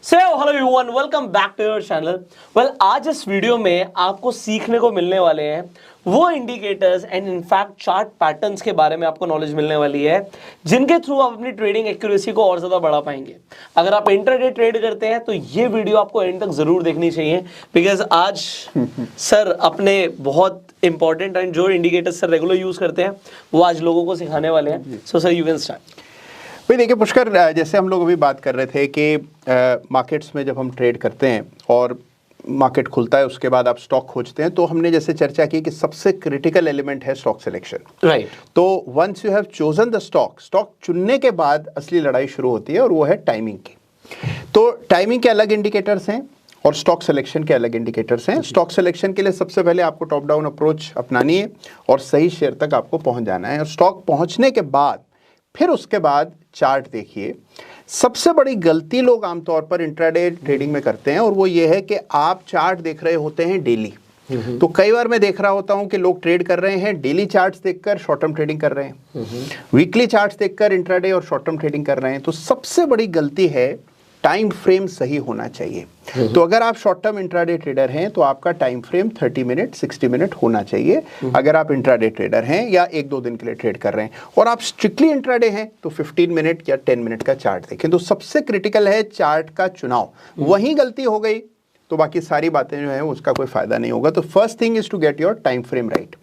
So hello everyone, welcome back to your channel. Well, आज इस video में आपको सीखने को मिलने वाले हैं वो indicators and in fact chart patterns के बारे में आपको नॉलेज मिलने वाली है जिनके थ्रू आप अपनी ट्रेडिंग एक्यूरेसी को और ज्यादा बढ़ा पाएंगे। अगर आप इंट्राडे ट्रेड करते हैं तो ये वीडियो आपको एंड तक जरूर देखनी चाहिए, बिकॉज आज सर अपने बहुत इंपॉर्टेंट एंड जो इंडिकेटर्स सर रेगुलर यूज करते हैं वो आज लोगों को सिखाने वाले हैं। So sir you can start. भाई देखिए पुष्कर, जैसे हम लोग अभी बात कर रहे थे कि मार्केट्स में जब हम ट्रेड करते हैं और मार्केट खुलता है उसके बाद आप स्टॉक खोजते हैं, तो हमने जैसे चर्चा की कि सबसे क्रिटिकल एलिमेंट है स्टॉक सिलेक्शन। राइट। तो once you have chosen the stock चुनने के बाद असली लड़ाई शुरू होती है और वो है टाइमिंग की। तो टाइमिंग के अलग इंडिकेटर्स हैं और स्टॉक सिलेक्शन के अलग इंडिकेटर्स हैं। स्टॉक सिलेक्शन के लिए सबसे पहले आपको टॉप डाउन अप्रोच अपनानी है और सही शेयर तक आपको पहुंच जाना है, और स्टॉक पहुंचने के बाद फिर उसके बाद चार्ट देखिए। सबसे बड़ी गलती लोग आमतौर पर इंट्राडे ट्रेडिंग में करते हैं और वो ये है कि आप चार्ट देख रहे होते हैं डेली। तो कई बार मैं देख रहा होता हूं कि लोग ट्रेड कर रहे हैं, डेली चार्ट्स देखकर शॉर्ट टर्म ट्रेडिंग कर रहे हैं, वीकली चार्ट्स देखकर इंट्राडे और शॉर्ट टर्म ट्रेडिंग कर रहे हैं। तो सबसे बड़ी गलती है टाइम फ्रेम सही होना चाहिए। तो अगर आप शॉर्ट टर्म इंट्राडे ट्रेडर हैं तो आपका टाइम फ्रेम 30 मिनट 60 मिनट होना चाहिए। अगर आप इंट्राडे ट्रेडर हैं या एक दो दिन के लिए ट्रेड कर रहे हैं और आप स्ट्रिक्टली इंट्राडे हैं तो 15 मिनट या 10 मिनट का चार्ट देखें। तो सबसे क्रिटिकल है चार्ट का चुनाव। वहीं गलती हो गई तो बाकी सारी बातें जो है उसका कोई फायदा नहीं होगा। तो first thing is to get your time frame right.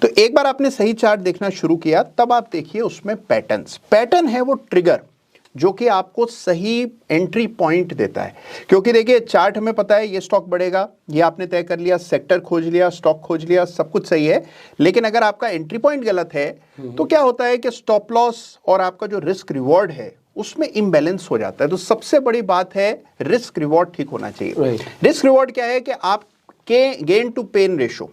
तो एक बार आपने सही चार्ट देखना शुरू किया तब आप देखिए उसमें पैटर्न है वो ट्रिगर जो कि आपको सही एंट्री पॉइंट देता है। क्योंकि देखिए चार्ट हमें पता है ये स्टॉक बढ़ेगा, ये आपने तय कर लिया, सेक्टर खोज लिया, स्टॉक खोज लिया, सब कुछ सही है। लेकिन अगर आपका एंट्री पॉइंट गलत है तो क्या होता है कि स्टॉप लॉस और आपका जो रिस्क रिवॉर्ड है उसमें इम्बैलेंस हो जाता है। तो सबसे बड़ी बात है रिस्क रिवॉर्ड ठीक होना चाहिए। रिस्क रिवॉर्ड क्या है कि आपके गेन टू पेन रेशो,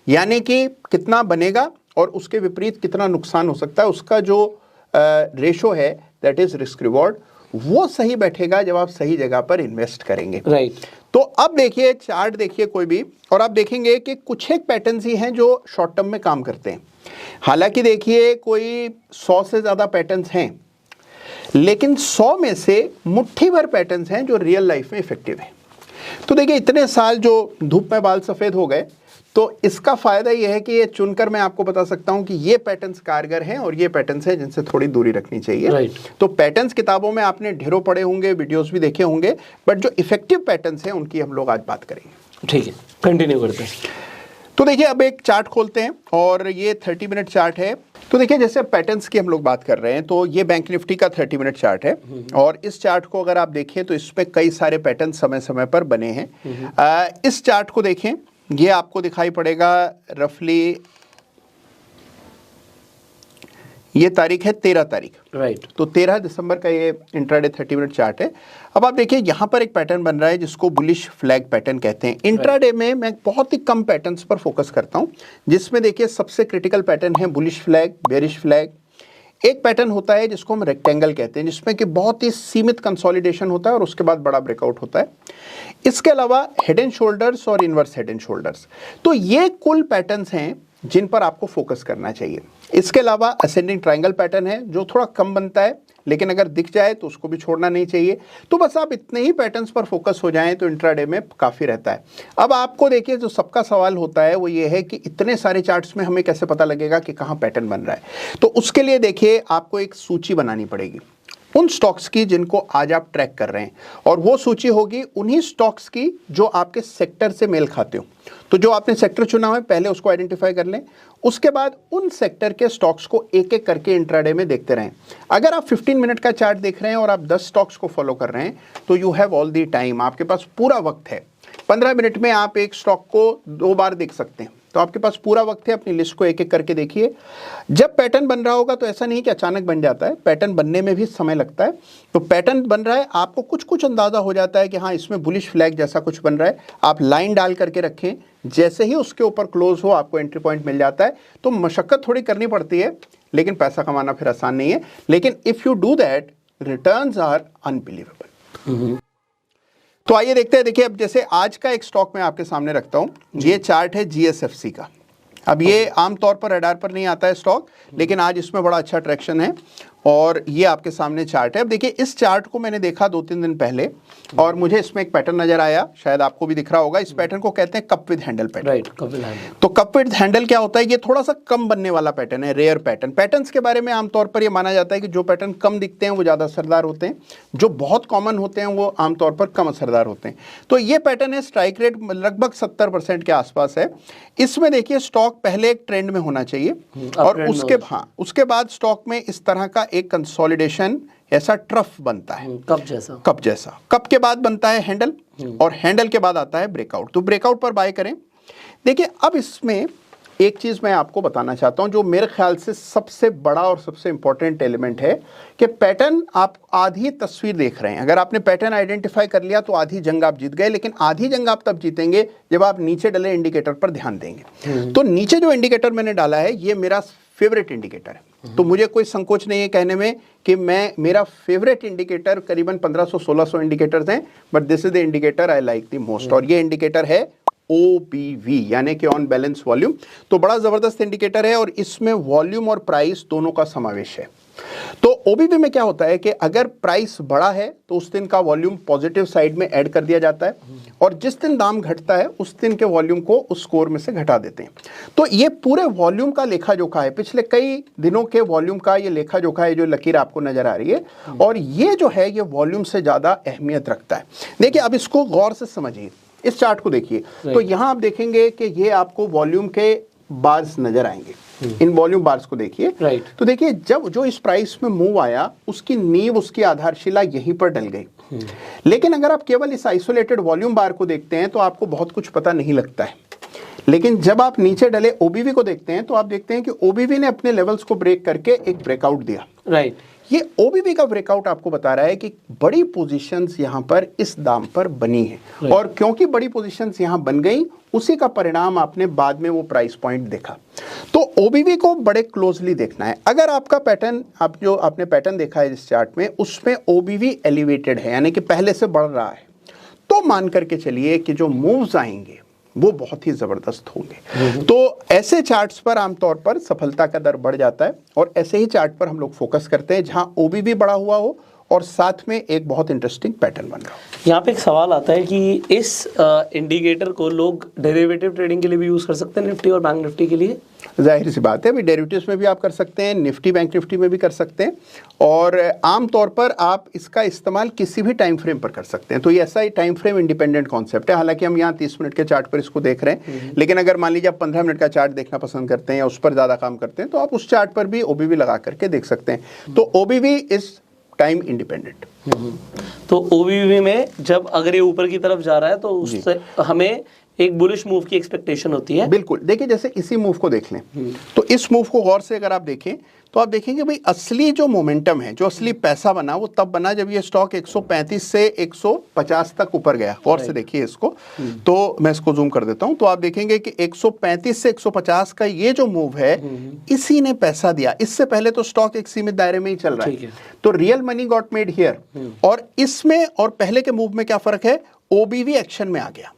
यानी कि कितना बनेगा और उसके विपरीत कितना नुकसान हो सकता है, उसका जो रेशो है दैट इज रिस्क रिवॉर्ड, वो सही बैठेगा जब आप सही जगह पर इन्वेस्ट करेंगे। राइट। तो अब देखिए चार्ट देखिए कोई भी, और आप देखेंगे कि कुछ एक पैटर्न्स ही हैं जो शॉर्ट टर्म में काम करते हैं। हालांकि देखिए कोई 100 से ज्यादा पैटर्न्स हैं, लेकिन 100 में से मुट्ठी भर पैटर्न्स हैं जो रियल लाइफ में इफेक्टिव हैं। तो देखिए इतने साल जो धूप में बाल सफेद हो गए, तो इसका फायदा यह है कि ये चुनकर मैं आपको बता सकता हूं कि ये पैटर्न्स कारगर हैं और ये पैटर्न्स हैं जिनसे थोड़ी दूरी रखनी चाहिए। Right. तो पैटर्न्स किताबों में आपने ढेरों पढ़े होंगे, वीडियोस भी देखे होंगे, बट जो इफेक्टिव पैटर्न्स हैं उनकी हम लोग आज बात करेंगे। ठीक है, कंटिन्यू करते हैं। तो देखिए अब एक चार्ट खोलते हैं और ये 30 मिनट चार्ट है। तो देखिए जैसे पैटर्न्स की हम लोग बात कर रहे हैं, तो ये बैंक निफ्टी का 30 मिनट चार्ट है और इस चार्ट को अगर आप देखें तो इस पे कई सारे पैटर्न समय समय पर बने हैं। इस चार्ट को देखें, ये आपको दिखाई पड़ेगा रफली, ये तारीख है 13 तारीख। राइट। तो 13 दिसंबर का ये इंट्राडे 30 मिनट चार्ट है। अब आप देखिए यहाँ पर एक पैटर्न बन रहा है जिसको बुलिश फ्लैग पैटर्न कहते हैं। इंट्राडे में मैं बहुत ही कम पैटर्न्स पर फोकस करता हूँ, जिसमें देखिए सबसे क्रिटिकल पैटर्न है बुलिश फ्लैग, बेरिश फ्लैग। एक पैटर्न होता है जिसको हम रेक्टेंगल कहते हैं, जिसमें कि बहुत ही सीमित कंसोलिडेशन होता है और उसके बाद बड़ा ब्रेकआउट होता है। इसके अलावा हेड एंड शोल्डर्स और इनवर्स हेड एंड शोल्डर्स। तो ये कुल पैटर्न्स हैं जिन पर आपको फोकस करना चाहिए। इसके अलावा असेंडिंग ट्रायंगल पैटर्न है जो थोड़ा कम बनता है, लेकिन अगर दिख जाए तो उसको भी छोड़ना नहीं चाहिए। तो बस आप इतने ही पैटर्न्स पर फोकस हो जाएं तो इंट्राडे में काफ़ी रहता है। अब आपको देखिए जो सबका सवाल होता है वो ये है कि इतने सारे चार्ट्स में हमें कैसे पता लगेगा कि कहाँ पैटर्न बन रहा है। तो उसके लिए देखिए आपको एक सूची बनानी पड़ेगी उन स्टॉक्स की जिनको आज आप ट्रैक कर रहे हैं, और वो सूची होगी उन्हीं स्टॉक्स की जो आपके सेक्टर से मेल खाते हो। तो जो आपने सेक्टर चुना है पहले उसको आइडेंटिफाई कर लें, उसके बाद उन सेक्टर के स्टॉक्स को एक एक करके इंट्राडे में देखते रहें। अगर आप 15 मिनट का चार्ट देख रहे हैं और आप 10 स्टॉक्स को फॉलो कर रहे हैं तो you have all the time, आपके पास पूरा वक्त है। 15 मिनट में आप एक स्टॉक को 2 बार देख सकते हैं, तो आपके पास पूरा वक्त है। अपनी लिस्ट को एक एक करके देखिए। जब पैटर्न बन रहा होगा तो ऐसा नहीं कि अचानक बन जाता है, पैटर्न बनने में भी समय लगता है। तो पैटर्न बन रहा है, आपको कुछ कुछ अंदाजा हो जाता है कि हाँ इसमें बुलिश फ्लैग जैसा कुछ बन रहा है। आप लाइन डाल करके रखें, जैसे ही उसके ऊपर क्लोज हो आपको एंट्री पॉइंट मिल जाता है। तो मशक्कत थोड़ी करनी पड़ती है, लेकिन पैसा कमाना फिर आसान नहीं है। लेकिन if you do that returns are unbelievable. तो आइए देखते हैं। देखिए अब जैसे आज का एक स्टॉक मैं आपके सामने रखता हूं, ये चार्ट है GSFC का। अब ये आमतौर पर रडार पर नहीं आता है स्टॉक, लेकिन आज इसमें बड़ा अच्छा ट्रैक्शन है और ये आपके सामने चार्ट है। अब देखिए इस चार्ट को मैंने देखा 2-3 दिन पहले और मुझे इसमें एक पैटर्न नजर आया, शायद आपको भी दिख रहा होगा। इस पैटर्न को कहते हैं cup with handle pattern. Right, cup with handle. तो कप विद हैंडल क्या होता है? ये थोड़ा सा कम बनने वाला पैटर्न है, रेयर पैटर्न। पैटर्न्स के बारे में आमतौर पर ये माना जाता है कि जो पैटर्न कम दिखते हैं वो ज़्यादा असरदार होते हैं, जो बहुत कॉमन होते हैं वो आमतौर पर कम असरदार होते हैं। तो ये पैटर्न है, स्ट्राइक रेट लगभग 70% के आसपास है। इसमें देखिए स्टॉक पहले एक ट्रेंड में होना चाहिए और उसके बाद स्टॉक में इस तरह का एक कंसोलिडेशन, ऐसा ट्रफ बनता है, कप जैसा। कप के बाद बनता है हैंडल और हैंडल के बाद आता है ब्रेकआउट। तो ब्रेकआउट पर बाय करें। देखिए अब इसमें एक चीज मैं आपको बताना चाहता हूं जो मेरे ख्याल से सबसे बड़ा और सबसे इंपॉर्टेंट एलिमेंट है कि पैटर्न, आप आधी तस्वीर देख रहे हैं। अगर आपने पैटर्न आइडेंटिफाई कर लिया तो आधी जंग आप जीत गए, लेकिन आधी जंग आप तब जीतेंगे जब आप नीचे डले इंडिकेटर पर ध्यान देंगे। तो नीचे जो इंडिकेटर मैंने डाला है ये मेरा फेवरेट इंडिकेटर है। तो मुझे कोई संकोच नहीं है कहने में कि मेरा फेवरेट इंडिकेटर, करीबन 1500-1600 इंडिकेटर्स हैं, but this is the indicator I like the most. और ये इंडिकेटर है OBV यानी कि ऑन बैलेंस वॉल्यूम। तो बड़ा जबरदस्त इंडिकेटर है और इसमें वॉल्यूम और प्राइस दोनों का समावेश है। तो OBV में क्या होता है कि अगर प्राइस बड़ा है तो उस दिन का वॉल्यूम पॉजिटिव साइड में ऐड कर दिया जाता है और जिस दिन दाम घटता है उस दिन के वॉल्यूम को उस स्कोर में से घटा देते हैं। तो ये पूरे वॉल्यूम का लेखा जोखा है, पिछले कई दिनों के वॉल्यूम का ये लेखा जोखा है, जो लकीर आपको नजर आ रही है। और ये जो है ये वॉल्यूम से ज्यादा अहमियत रखता है। देखिए अब इसको गौर से समझिए, इस चार्ट को देखिए। तो यहां आप देखेंगे कि ये आपको वॉल्यूम के बार्स नजर आएंगे। इन वॉल्यूम बार्स को देखिए। तो देखिए जब जो इस प्राइस में मूव आया उसकी नींव, उसकी आधारशिला यहीं पर डल गई। लेकिन अगर आप केवल इस आइसोलेटेड वॉल्यूम बार को देखते हैं तो आपको बहुत कुछ पता नहीं लगता है। लेकिन जब आप नीचे डले OBV को देखते हैं तो आप देखते हैं कि OBV ने अपने लेवल्स को ब्रेक करके एक ब्रेकआउट दिया। ये OBV का ब्रेकआउट आपको बता रहा है कि बड़ी पोजीशंस यहां पर इस दाम पर बनी है। और क्योंकि बड़ी पोजीशंस यहां बन गई, उसी का परिणाम आपने बाद में वो प्राइस पॉइंट देखा। तो OBV को बड़े क्लोजली देखना है। अगर आपका पैटर्न, आप जो आपने पैटर्न देखा है इस चार्ट में, उसमें OBV एलिवेटेड है यानी कि पहले से बढ़ रहा है, तो मान करके चलिए कि जो मूव्स आएंगे वो बहुत ही जबरदस्त होंगे। तो ऐसे चार्ट्स पर आमतौर पर सफलता का दर बढ़ जाता है और ऐसे ही चार्ट पर हम लोग फोकस करते हैं जहां OBV बड़ा हुआ हो और साथ में एक बहुत इंटरेस्टिंग पैटर्न बन रहा हो। यहाँ पे एक सवाल आता है कि इस इंडिकेटर को लोग डेरिवेटिव ट्रेडिंग के लिए भी यूज कर सकते हैं, निफ्टी और बैंक निफ्टी के लिए? जाहिर सी बात है, अभी डेरिवेटिव्स में भी आप कर सकते हैं, निफ्टी बैंक निफ्टी में भी कर सकते हैं और आम तौर पर आप इसका इस्तेमाल किसी भी टाइम फ्रेम पर कर सकते हैं। तो ये ऐसा ही टाइम फ्रेम इंडिपेंडेंट कॉन्सेप्ट है। हालांकि हम यहाँ 30 मिनट के चार्ट पर इसको देख रहे हैं, लेकिन अगर मान लीजिए आप 15 मिनट का चार्ट देखना पसंद करते हैं या उस पर ज़्यादा काम करते हैं तो आप उस चार्ट पर भी OBV लगा करके देख सकते हैं। तो OBV इज टाइम इंडिपेंडेंट। तो OBV में जब अगर ये ऊपर की तरफ जा रहा है तो उससे हमें एक बुलिश मूव की एक्सपेक्टेशन होती है। बिल्कुल। देखिए जैसे इसी मूव को देख लें तो इस मूव को गौर से अगर आप देखें तो आप देखेंगे भाई असली जो मोमेंटम है, जो असली पैसा बना, वो तब बना जब ये स्टॉक 135 से 150 तक ऊपर गया। गौर से देखिए इसको। तो मैं इसको जूम कर देता हूं तो आप देखेंगे कि 135 से 150 का ये जो मूव है, इसी ने पैसा दिया। इससे पहले तो स्टॉक एक सीमित दायरे में ही चल रहा है। तो real money got made here. और इसमें और पहले के मूव में क्या फर्क है? OBV एक्शन में आ गया।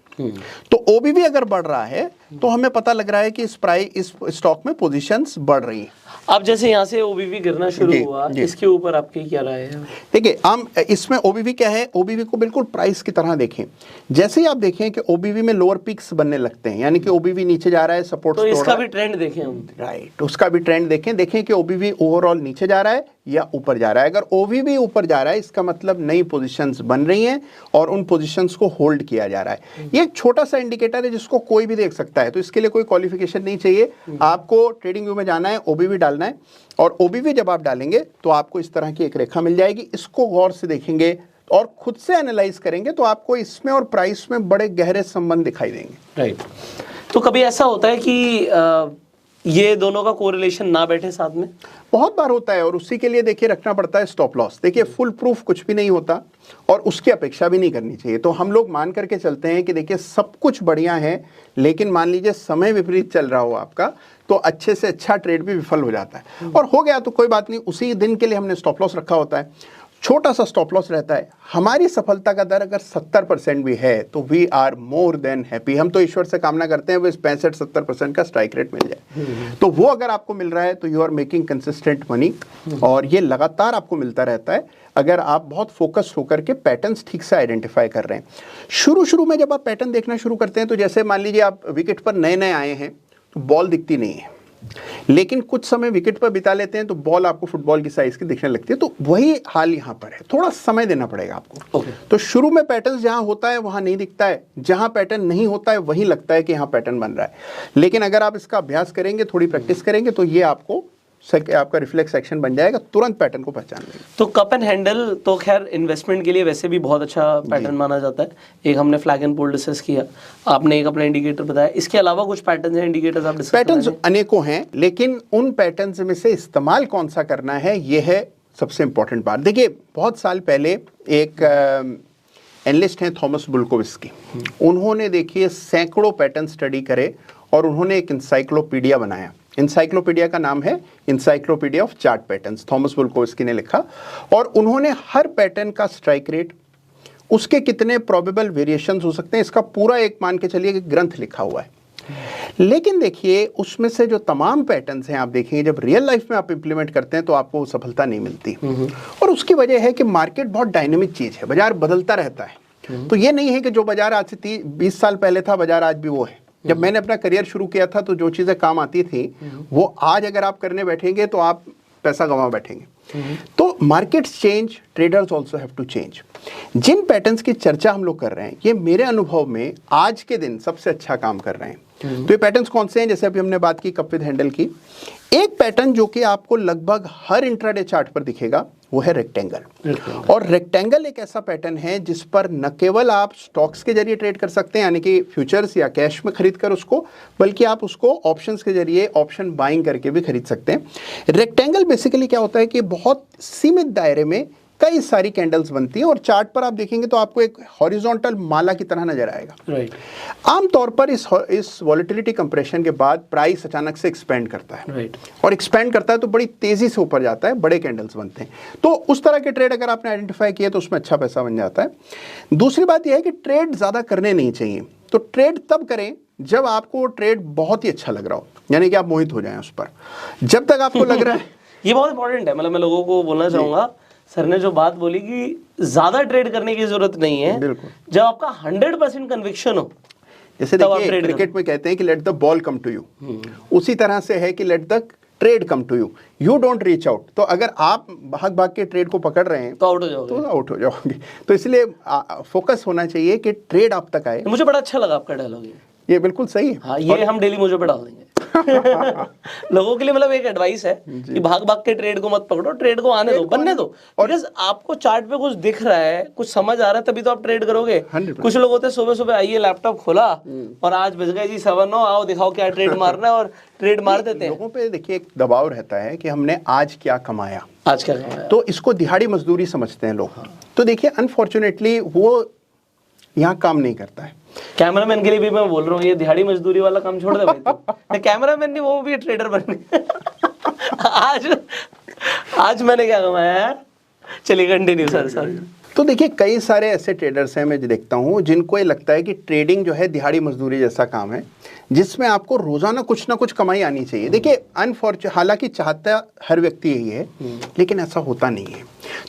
तो OBV अगर बढ़ रहा है तो हमें पता लग रहा है कि इस स्टॉक में पोजीशंस बढ़ रही हैं। अब जैसे यहाँ से OBV गिरना शुरू हुआ, इसके ऊपर आपकी क्या राय है? देखिए हम इसमें OBV क्या है, OBV को बिल्कुल प्राइस की तरह देखें। जैसे ही आप देखें कि OBV में लोअर पीक्स बनने लगते हैं, यानी कि OBV नीचे जा रहा है, सपोर्ट, तो इसका भी ट्रेंड देखें हम। राइट, उसका भी ट्रेंड देखें कि OBV ओवरऑल नीचे जा रहा है या ऊपर जा रहा है। अगर OBV ऊपर जा रहा है इसका मतलब नई पोजीशंस बन रही हैं और उन पोजीशंस को होल्ड किया जा रहा है। ये एक छोटा सा इंडिकेटर है जिसको कोई भी देख सकता है, तो इसके लिए कोई क्वालिफिकेशन नहीं चाहिए। आपको ट्रेडिंग व्यू में जाना है, OBV डालना है और OBV जब आप डालेंगे तो आपको इस तरह की एक रेखा मिल जाएगी। इसको गौर से देखेंगे और खुद से एनालाइज करेंगे तो आपको इसमें और प्राइस में बड़े गहरे संबंध दिखाई देंगे। राइट। तो कभी ऐसा होता है कि ये दोनों का कोरिलेशन ना बैठे साथ में? बहुत बार होता है और उसी के लिए देखिए रखना पड़ता है स्टॉप लॉस। देखिए फुल प्रूफ कुछ भी नहीं होता और उसकी अपेक्षा भी नहीं करनी चाहिए। तो हम लोग मान करके चलते हैं कि देखिए सब कुछ बढ़िया है, लेकिन मान लीजिए समय विपरीत चल रहा हो आपका, तो अच्छे से अच्छा ट्रेड भी विफल हो जाता है। और हो गया तो कोई बात नहीं, उसी दिन के लिए हमने स्टॉप लॉस रखा होता है। छोटा सा स्टॉप लॉस रहता है। हमारी सफलता का दर अगर 70% भी है तो we are more than happy. हम तो ईश्वर से कामना करते हैं वो 65-70% का स्ट्राइक रेट मिल जाए। तो वो अगर आपको मिल रहा है तो you are making consistent money, और ये लगातार आपको मिलता रहता है अगर आप बहुत फोकस होकर के पैटर्न्स ठीक से आइडेंटिफाई कर रहे हैं। शुरू में जब आप पैटर्न देखना शुरू करते हैं तो जैसे मान लीजिए आप विकेट पर नए नए आए हैं तो बॉल दिखती नहीं है, लेकिन कुछ समय विकेट पर बिता लेते हैं तो बॉल आपको फुटबॉल की साइज की दिखने लगती है। तो वही हाल यहाँ पर है, थोड़ा समय देना पड़ेगा आपको। तो शुरू में पैटर्न जहाँ होता है वहाँ नहीं दिखता है, जहाँ पैटर्न नहीं होता है वहीं लगता है कि यहाँ पैटर्न बन रहा है। लेकिन अगर आप इसका अभ्यास करेंगे, थोड़ी प्रैक्टिस करेंगे, तो ये आपको आपका रिफ्लेक्स एक्शन बन जाएगा, तुरंत पैटर्न को पहचान लेंगे। तो कप एंड हैंडल तो खैर इन्वेस्टमेंट के लिए वैसे भी बहुत अच्छा पैटर्न माना जाता है। एक हमने फ्लैग एंड पुल डिस्कस किया, आपने एक अपना इंडिकेटर बताया, इसके अलावा कुछ पैटर्न हैं, इंडिकेटर्स आप डिस्कस पैटर्न्स अनेकों हैं, लेकिन उन पैटर्न्स में से इस्तेमाल कौन सा करना है ये है सबसे इंपॉर्टेंट बात। देखिए बहुत साल पहले एक एनालिस्ट हैं थॉमस बुल्कोविस्की, उन्होंने देखिए सैकड़ों पैटर्न स्टडी करे और उन्होंने एक इंसाइक्लोपीडिया बनाया। इंसाइक्लोपीडिया का नाम है encyclopedia of chart patterns, Thomas Bulkowski ने लिखा। और उन्होंने हर पैटर्न का स्ट्राइक रेट, उसके कितने प्रोबेबल वेरिएशंस हो सकते हैं, इसका पूरा एक मान के चलिए कि ग्रंथ लिखा हुआ है। लेकिन देखिए उसमें से जो तमाम पैटर्न्स हैं आप देखेंगे जब रियल लाइफ में आप इंप्लीमेंट करते हैं तो आपको सफलता नहीं मिलती। और उसकी वजह है कि मार्केट बहुत डायनेमिक चीज़ है, बाजार बदलता रहता है। तो ये नहीं है कि जो बाजार आज से 20 साल पहले था बाजार आज भी वो है। जब मैंने अपना करियर शुरू किया था तो जो चीज़ें काम आती थी वो आज अगर आप करने बैठेंगे तो आप पैसा गंवा बैठेंगे। तो markets change, traders also have to change. जिन पैटर्न्स की चर्चा हम लोग कर रहे हैं ये मेरे अनुभव में आज के दिन सबसे अच्छा काम कर रहे हैं। तो ये पैटर्न्स कौन से हैं? जैसे अभी हमने बात की कप विद हैंडल की, एक पैटर्न जो कि आपको लगभग हर इंट्राडे चार्ट पर दिखेगा वो है रेक्टेंगल। और रेक्टेंगल एक ऐसा पैटर्न है जिस पर न केवल आप स्टॉक्स के जरिए ट्रेड कर सकते हैं यानी कि फ्यूचर्स या कैश में खरीद कर उसको, बल्कि आप उसको ऑप्शंस के जरिए ऑप्शन बाइंग करके भी खरीद सकते हैं। रेक्टेंगल बेसिकली क्या होता है कि बहुत सीमित दायरे में कई सारी कैंडल्स बनती हैं और चार्ट पर आप देखेंगे तो आपको एक हॉरिजॉन्टल माला की तरह नजर आएगा। राइट। आमतौर पर इस वॉलेटिलिटी कंप्रेशन के बाद प्राइस अचानक से एक्सपेंड करता है। राइट। और एक्सपेंड करता है तो बड़ी तेजी से ऊपर जाता है, बड़े कैंडल्स बनते हैं। तो उस तरह के ट्रेड अगर आपने आइडेंटिफाई किए तो उसमें अच्छा पैसा बन जाता है। दूसरी बात यह है कि ट्रेड ज़्यादा करने नहीं चाहिए। तो ट्रेड तब करें जब आपको ट्रेड बहुत ही अच्छा लग रहा हो, यानी कि आप मोहित हो जाएं उस पर। जब तक आपको लग रहा है ये बहुत इंपॉर्टेंट है, मतलब मैं लोगों को बोलना चाहूंगा, सर ने जो बात बोली कि ज्यादा ट्रेड करने की जरूरत नहीं है, बिल्कुल। जब आपका 100% कन्विक्शन हो। जैसे देखिए क्रिकेट में कहते हैं कि let the ball come to you, उसी तरह से है कि let the trade come to you, you don't reach out. तो अगर आप भाग भाग के ट्रेड को पकड़ रहे हैं तो आउट हो जाओगे, तो आउट हो जाओगे। तो इसलिए फोकस होना चाहिए कि ट्रेड आप तक आए। मुझे बड़ा अच्छा लगा आपका डायलॉग, ये बिल्कुल सही है। हाँ, ये हम डेली मुझे पे डाल देंगे लोगों के लिए। मतलब एक एडवाइस है कि भाग भाग के ट्रेड को मत पकड़ो, ट्रेड को आने दो, बनने दो। और आपको चार्ट पे कुछ दिख रहा है, कुछ समझ आ रहा है, तभी तो आप ट्रेड करोगे। 100%। कुछ लोग होते हैं सुबह सुबह आइए लैपटॉप खोला और आज बज गए जी 7-9, आओ दिखाओ क्या ट्रेड मारना है, और ट्रेड मार देते हैं। लोगों पे देखिए एक दबाव रहता है कि हमने आज क्या कमाया, आज क्या कमाया, तो इसको दिहाड़ी मजदूरी समझते हैं लोग। तो देखिए अनफॉर्चुनेटली वो यहाँ काम नहीं करता है। कैमरामैन के लिए भी मैं बोल रहा हूँ, ये दिहाड़ी मजदूरी वाला काम छोड़ दे भाई तू। कैमरामैन नहीं, वो भी ट्रेडर बन गए। आज मैंने क्या कमाया यार। चलिए कंटिन्यू सर। तो देखिए कई सारे ऐसे ट्रेडर्स हैं मैं जो देखता हूँ जिनको ये लगता है कि ट्रेडिंग जो है दिहाड़ी मजदूरी जैसा काम है जिसमें आपको रोजाना कुछ ना कुछ कमाई आनी चाहिए। देखिए हालांकि चाहता हर व्यक्ति यही है, लेकिन ऐसा होता नहीं है।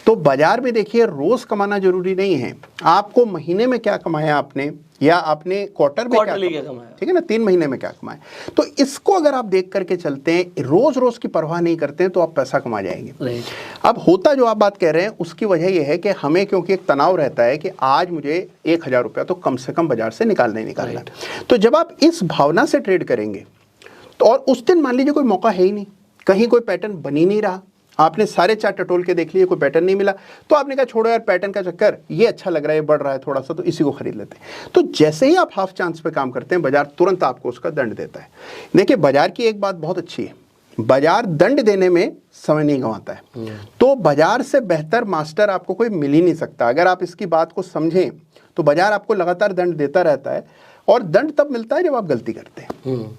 तो बाजार में देखिए रोज कमाना जरूरी नहीं है। आपको महीने में क्या कमाया आपने, या आपने क्वार्टर में क्या कमाया, ठीक है ना, 3 महीने में क्या कमाया। तो इसको अगर आप देख करके चलते हैं, रोज रोज की परवाह नहीं करते हैं, तो आप पैसा कमा जाएंगे। अब होता जो आप बात कह रहे हैं उसकी वजह यह है कि हमें क्योंकि एक तनाव रहता है कि आज मुझे 1000 रुपया तो कम से कम बाजार से निकालना ही निकालना। तो जब आप इस भावना से ट्रेड करेंगे तो, और उस दिन मान लीजिए कोई मौका है ही नहीं, कहीं कोई पैटर्न बन ही नहीं रहा, आपने सारे चार्ट टटोल के देख लिए, कोई पैटर्न नहीं मिला, तो आपने कहा छोड़ो यार पैटर्न का चक्कर, ये अच्छा लग रहा है, बढ़ रहा है थोड़ा सा, तो इसी को खरीद लेते हैं। तो जैसे ही आप हाफ चांस पे काम करते हैं बाजार तुरंत आपको उसका दंड देता है। देखिए बाजार की एक बात बहुत अच्छी है, बाजार दंड देने में समय नहीं गंवाता है। तो बाजार से बेहतर मास्टर आपको कोई मिल ही नहीं सकता। अगर आप इसकी बात को समझें तो बाजार आपको लगातार दंड देता रहता है, और दंड तब मिलता है जब आप गलती करते हैं।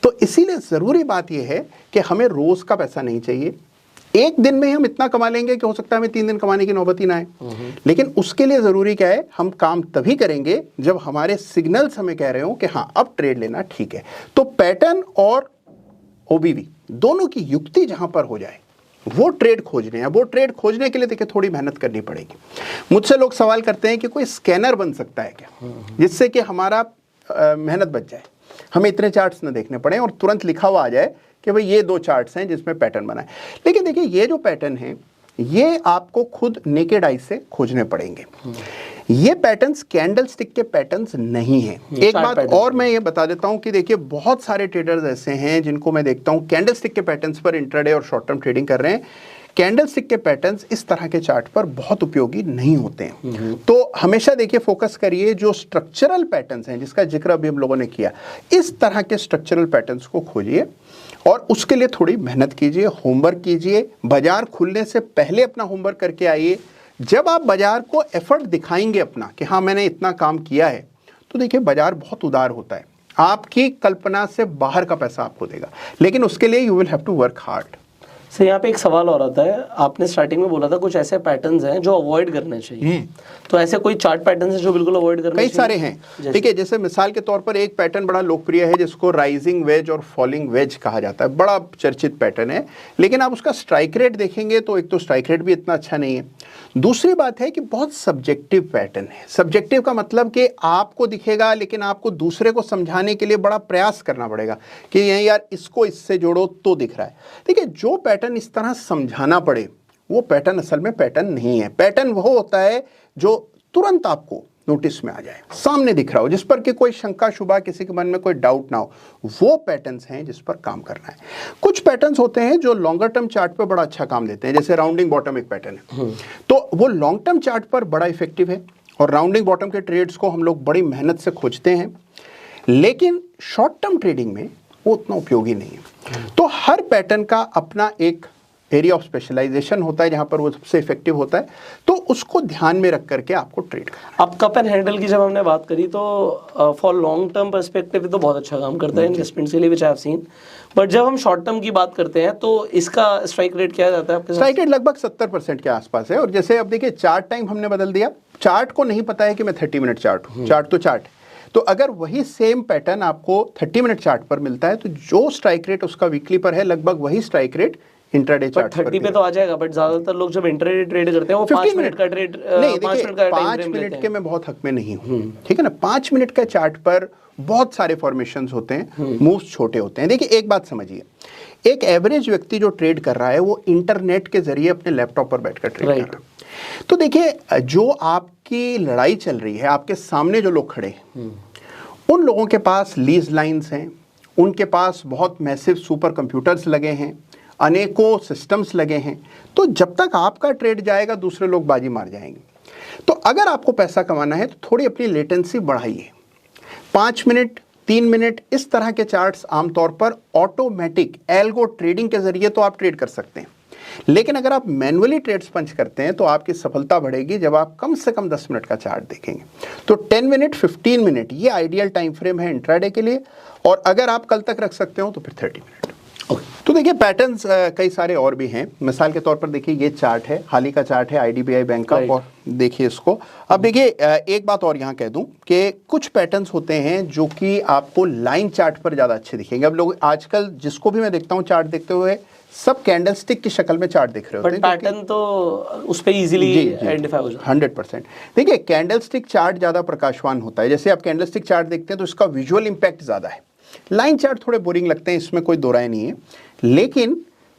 तो इसीलिए ज़रूरी बात यह है कि हमें रोज़ का पैसा नहीं चाहिए, एक दिन में हम इतना कमा लेंगे कि हो सकता है हमें 3 दिन कमाने की नौबत ही ना आए। लेकिन उसके लिए जरूरी क्या है, हम काम तभी करेंगे जब हमारे सिग्नल्स हमें कह रहे हो कि हाँ अब ट्रेड लेना ठीक है। तो पैटर्न और ओबीवी दोनों की युक्ति जहां पर हो जाए वो ट्रेड खोजने हैं। वो ट्रेड खोजने के लिए देखिए थोड़ी मेहनत करनी पड़ेगी। मुझसे लोग सवाल करते हैं कि कोई स्कैनर बन सकता है क्या, जिससे कि हमारा मेहनत बच जाए, हमें इतने चार्ट्स न देखने पड़े और तुरंत लिखा हुआ आ जाए कि भाई ये 2 चार्ट्स हैं जिसमें पैटर्न बना है। लेकिन देखिए ये जो पैटर्न है ये आपको खुद नेकेड आई से खोजने पड़ेंगे। ये पैटर्न्स कैंडल स्टिक के पैटर्न्स नहीं हैं। एक बात और मैं ये बता देता हूं कि देखिए बहुत सारे ट्रेडर्स ऐसे हैं जिनको मैं देखता हूं कैंडल स्टिक के पैटर्न्स पर इंट्राडे और शॉर्ट टर्म ट्रेडिंग कर रहे हैं। कैंडल स्टिक के पैटर्न्स इस तरह के चार्ट पर बहुत उपयोगी नहीं होते हैं। तो हमेशा देखिए फोकस करिए जो स्ट्रक्चरल पैटर्न्स हैं जिसका जिक्र अभी हम लोगों ने किया, इस तरह के स्ट्रक्चरल पैटर्न्स को खोजिए और उसके लिए थोड़ी मेहनत कीजिए, होमवर्क कीजिए। बाजार खुलने से पहले अपना होमवर्क करके आइए। जब आप बाजार को एफर्ट दिखाएंगे अपना कि हाँ मैंने इतना काम किया है, तो देखिए बाजार बहुत उदार होता है, आपकी कल्पना से बाहर का पैसा आपको देगा। लेकिन उसके लिए you will have to work hard. Sir यहाँ पे एक सवाल और आता है, आपने स्टार्टिंग में बोला था कुछ ऐसे पैटर्न्स हैं जो अवॉइड करने चाहिए, तो ऐसे कोई चार्ट पैटर्न्स हैं जो बिल्कुल अवॉइड करने चाहिए? कई सारे हैं। ठीक है, जैसे मिसाल के तौर पर एक पैटर्न बड़ा लोकप्रिय है जिसको राइजिंग वेज और फॉलिंग वेज कहा जाता है, बड़ा चर्चित पैटर्न है। लेकिन आप उसका स्ट्राइक रेट देखेंगे तो एक तो स्ट्राइक रेट भी इतना अच्छा नहीं है, दूसरी बात है कि बहुत सब्जेक्टिव पैटर्न है। सब्जेक्टिव का मतलब कि आपको दिखेगा लेकिन आपको दूसरे को समझाने के लिए बड़ा प्रयास करना पड़ेगा कि ये यार इसको इससे जोड़ो तो दिख रहा है। देखिए जो पैटर्न इस तरह समझाना पड़े वो पैटर्न असल में पैटर्न नहीं है। पैटर्न वो होता है जो तुरंत आपको नोटिस में आ जाए, सामने दिख रहा हो, जिस पर कि कोई शंका शुबा, किसी के मन में कोई डाउट ना हो, वो पैटर्न्स हैं जिस पर काम करना है। कुछ पैटर्न्स होते हैं जो लॉन्गर टर्म चार्ट पर बड़ा अच्छा काम देते हैं, जैसे राउंडिंग बॉटम एक पैटर्न है, तो वो लॉन्ग टर्म चार्ट पर बड़ा इफेक्टिव है और राउंडिंग बॉटम के ट्रेड्स को हम लोग बड़ी मेहनत से खोजते हैं। लेकिन शॉर्ट टर्म ट्रेडिंग में वो उतना उपयोगी नहीं है। तो हर पैटर्न का अपना एक एरिया ऑफ स्पेशलाइजेशन होता है जहां पर वो सबसे इफेक्टिव होता है, तो उसको ध्यान में रख करके आपको ट्रेड करना। अब कप एंड हैंडल की जब हमने बात करी तो फॉर लॉन्ग टर्म पर्सपेक्टिव तो बहुत अच्छा काम करता है इन्वेस्टमेंट्स के लिए, विच आई हैव सीन। बट जब हम शॉर्ट टर्म की बात करते हैं तो इसका स्ट्राइक रेट क्या जाता है आपके? स्ट्राइक रेट लगभग 70% के आसपास है। और जैसे अब देखिए चार्ट टाइम हमने बदल दिया, चार्ट को नहीं पता है कि मैं 30 मिनट चार्ट हूँ, चार्ट तो चार्ट है। तो अगर वही सेम पैटर्न आपको 30 मिनट चार्ट पर मिलता है तो जो स्ट्राइक रेट उसका वीकली पर है लगभग वही स्ट्राइक रेट इंट्राडे चार्ट पर 30 पे तो आ जाएगा। बट ज्यादातर लोग जब इंट्राडे ट्रेड करते हैं वो 5 मिनट का ट्रेड, नहीं देखिए 5 मिनट के मैं बहुत हक में नहीं हूँ, ठीक है ना। 5 मिनट का चार्ट पर बहुत सारे फॉर्मेशंस होते हैं, मूव्स छोटे होते हैं। देखिए एक बात समझिए, एक एवरेज व्यक्ति जो ट्रेड कर रहा है वो इंटरनेट के जरिए अपने लैपटॉप पर बैठकर ट्रेड कर रहा है। तो देखिए जो आपकी लड़ाई चल रही है, आपके सामने जो लोग खड़े हैं उन लोगों के पास लीज लाइन्स हैं, उनके पास बहुत मैसिव सुपर कंप्यूटर्स लगे हैं, अनेकों सिस्टम्स लगे हैं। तो जब तक आपका ट्रेड जाएगा दूसरे लोग बाजी मार जाएंगे। तो अगर आपको पैसा कमाना है तो थोड़ी अपनी लेटेंसी बढ़ाइए। 5 मिनट 3 मिनट इस तरह के चार्ट्स आमतौर पर ऑटोमेटिक एल्गो ट्रेडिंग के जरिए तो आप ट्रेड कर सकते हैं, लेकिन अगर आप मैनुअली ट्रेड्स पंच करते हैं तो आपकी सफलता बढ़ेगी जब आप कम से कम 10 मिनट का चार्ट देखेंगे। तो 10 मिनट 15 मिनट ये आइडियल टाइम फ्रेम है इंट्राडे के लिए, और अगर आप कल तक रख सकते हो तो फिर 30 मिनट। तो देखिए पैटर्न्स कई सारे और भी हैं। मिसाल के तौर पर देखिए ये चार्ट है, हाल ही का चार्ट है आईडीबीआई बैंक का, और देखिए इसको। अब देखिए एक बात और यहाँ कह दूं कि कुछ पैटर्न्स होते हैं जो कि आपको लाइन चार्ट पर ज़्यादा अच्छे दिखेंगे। अब लोग आजकल जिसको भी मैं देखता हूँ चार्ट देखते हुए सब कैंडलस्टिक की शक्ल में चार्ट दिख रहे होते हैं, पैटर्न तो उस पे इजीली आइडेंटिफाई हो जाता है। 100%। देखिए कैंडलस्टिक चार्ट ज़्यादा प्रकाशवान होता है। जैसे आप कैंडलस्टिक चार्ट देखते हैं तो इसका विजुअल इंपैक्ट ज़्यादा है। लाइन चार्ट थोड़े बोरिंग लगते हैं, इसमें कोई दो राय नहीं है। लेकिन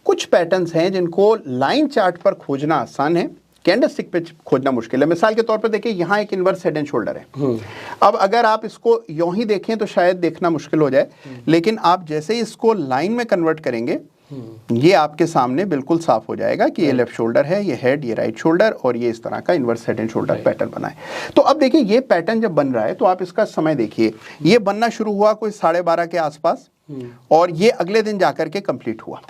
कुछ पैटर्न्स हैं जिनको लाइन चार्ट पर खोजना आसान है, कैंडलस्टिक पे खोजना मुश्किल है। मिसाल के तौर पर देखिए यहाँ एक इन्वर्स हेड एंड शोल्डर है। अब अगर आप इसको यूं ही देखें तो शायद देखना मुश्किल हो जाए, लेकिन आप जैसे ही इसको लाइन में कन्वर्ट करेंगे ये आपके सामने बिल्कुल साफ हो जाएगा कि ये लेफ्ट शोल्डर है, ये हेड, ये राइट शोल्डर, और ये इस तरह का inverse head and shoulder pattern बना है। तो अब देखिए ये पैटर्न जब बन रहा है तो आप इसका समय देखिए, ये बनना शुरू हुआ कोई 12:30 के आसपास, और ये अगले दिन जाकर के कंप्लीट हुआ।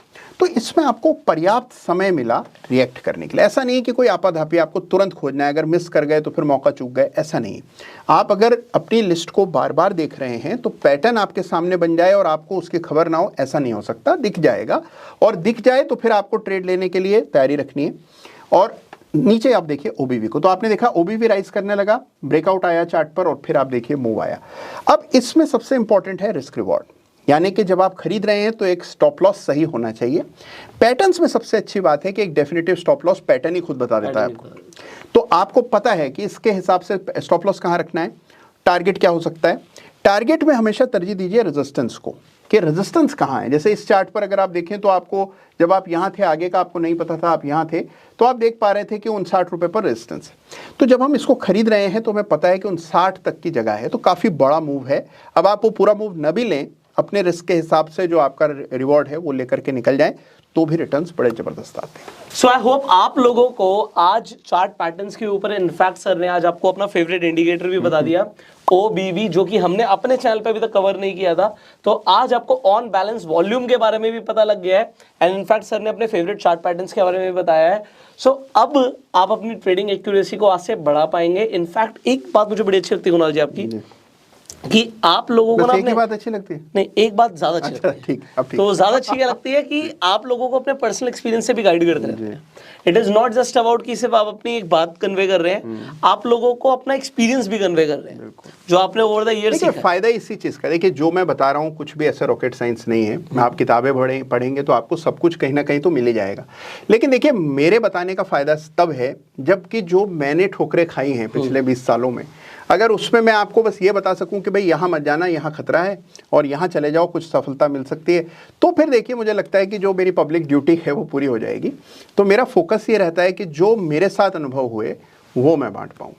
तो इसमें आपको पर्याप्त समय मिला रिएक्ट करने के लिए। ऐसा नहीं है कि कोई आपाधापी आपको तुरंत खोजना है, अगर मिस कर गए तो फिर मौका चूक गए, ऐसा नहीं। आप अगर अपनी लिस्ट को बार बार देख रहे हैं तो पैटर्न आपके सामने बन जाए और आपको उसकी खबर ना हो, ऐसा नहीं हो सकता। दिख जाएगा, और दिख जाए तो फिर आपको ट्रेड लेने के लिए तैयारी रखनी है। और नीचे आप देखिए ओबीवी को, तो आपने देखा ओबीवी राइज करने लगा, ब्रेकआउट आया चार्ट पर, और फिर आप देखिए मूव आया। अब इसमें सबसे इंपॉर्टेंट है रिस्क रिवॉर्ड, यानी कि जब आप खरीद रहे हैं तो एक स्टॉप लॉस सही होना चाहिए। पैटर्न्स में सबसे अच्छी बात है कि एक डेफिनेटिव स्टॉप लॉस पैटर्न ही खुद बता देता है आपको। तो आपको पता है कि इसके हिसाब से स्टॉप लॉस कहाँ रखना है, टारगेट क्या हो सकता है। टारगेट में हमेशा तरजीह दीजिए रेजिस्टेंस को, कि रेजिस्टेंस कहाँ है। जैसे इस चार्ट पर अगर आप देखें तो आपको, जब आप यहाँ थे, आगे का आपको नहीं पता था, आप यहाँ थे, तो आप देख पा रहे थे कि 59 रुपए पर रेजिस्टेंस है। तो जब हम इसको खरीद रहे हैं तो हमें पता है कि 59 तक की जगह है, तो काफ़ी बड़ा मूव है। अब आप वो पूरा मूव न भी लें, अपने रिस्क के हिसाब से जो आपका रिवॉर्ड है वो लेकर के निकल जाए, तो भी रिटर्न्स बड़े जबरदस्त आते हैं। सो आई होप आप लोगों को आज चार्ट पैटर्न्स के ऊपर, इनफैक्ट सर ने आज आपको अपना फेवरेट इंडिकेटर भी बता दिया, OBV, जो कि हमने अपने चैनल पे अभी तक कवर नहीं किया था। तो आज आपको ऑन बैलेंस वॉल्यूम के बारे में भी पता लग गया है, एंड इनफैक्ट सर ने अपने फेवरेट चार्ट पैटर्न्स के बारे में भी बताया है। सो अब आप अपनी ट्रेडिंग एक्यूरेसी को आज से बढ़ा पाएंगे। इनफैक्ट एक बात मुझे बड़ी अच्छी लगती है कुणाल जी आपकी, कि आप लोगों को ना एक ही बात अच्छी लगती है, नहीं एक बात ज्यादा अच्छी लगती है। ठीक। तो ज्यादा अच्छी क्या लगती है कि आप लोगों को अपने पर्सनल एक्सपीरियंस से भी गाइड करते रहते हैं। It is not just about कि सिर्फ आप अपनी एक बात कन्वे कर रहे हैं, आप लोगों को अपना एक्सपीरियंस भी कन्वे कर रहे हैं, जो आपने ओवर द ईयर सीखा। फायदा इसी चीज का, देखिए जो मैं बता रहा हूँ कुछ भी ऐसा रॉकेट साइंस नहीं है। आप किताबें पढ़ेंगे तो आपको सब कुछ कहीं ना कहीं तो मिल ही जाएगा। लेकिन देखिए मेरे बताने का फायदा तब है जबकि जो मैंने ठोकरें खाई हैं पिछले 20 सालों में, अगर उसमें मैं आपको बस ये बता सकूं कि भाई यहाँ मत जाना, यहाँ खतरा है, और यहाँ चले जाओ, कुछ सफलता मिल सकती है, तो फिर देखिए मुझे लगता है कि जो मेरी पब्लिक ड्यूटी है वो पूरी हो जाएगी। तो मेरा फोकस ये रहता है कि जो मेरे साथ अनुभव हुए वो मैं बांट पाऊँ।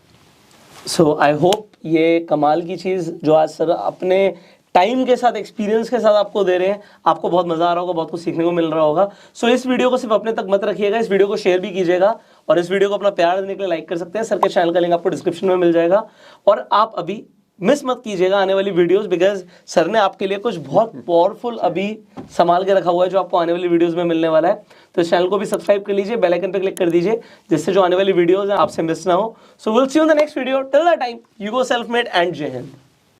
सो आई होप ये कमाल की चीज़ जो आज सर अपने टाइम के साथ, एक्सपीरियंस के साथ आपको दे रहे हैं, आपको बहुत मजा आ रहा होगा, बहुत कुछ सीखने को मिल रहा होगा। सो इस वीडियो को सिर्फ अपने तक मत रखिएगा, इस वीडियो को शेयर भी कीजिएगा, और इस वीडियो को अपना प्यार देने के लिए लाइक कर सकते हैं। सर के चैनल का लिंक आपको डिस्क्रिप्शन में मिल जाएगा, और आप अभी मिस मत कीजिएगा आने वाली वीडियोस, बिकॉज सर ने आपके लिए कुछ बहुत पावरफुल अभी संभाल के रखा हुआ है जो आपको आने वाली वीडियोस में मिलने वाला है। तो इस चैनल को भी सब्सक्राइब कर लीजिए, बेल आइकन पे क्लिक कर दीजिए, जिससे जो आने वाली वीडियोस हैं आपसे मिस ना हो। So will see you in the next video. Till that time, you go self made and जय हिंद।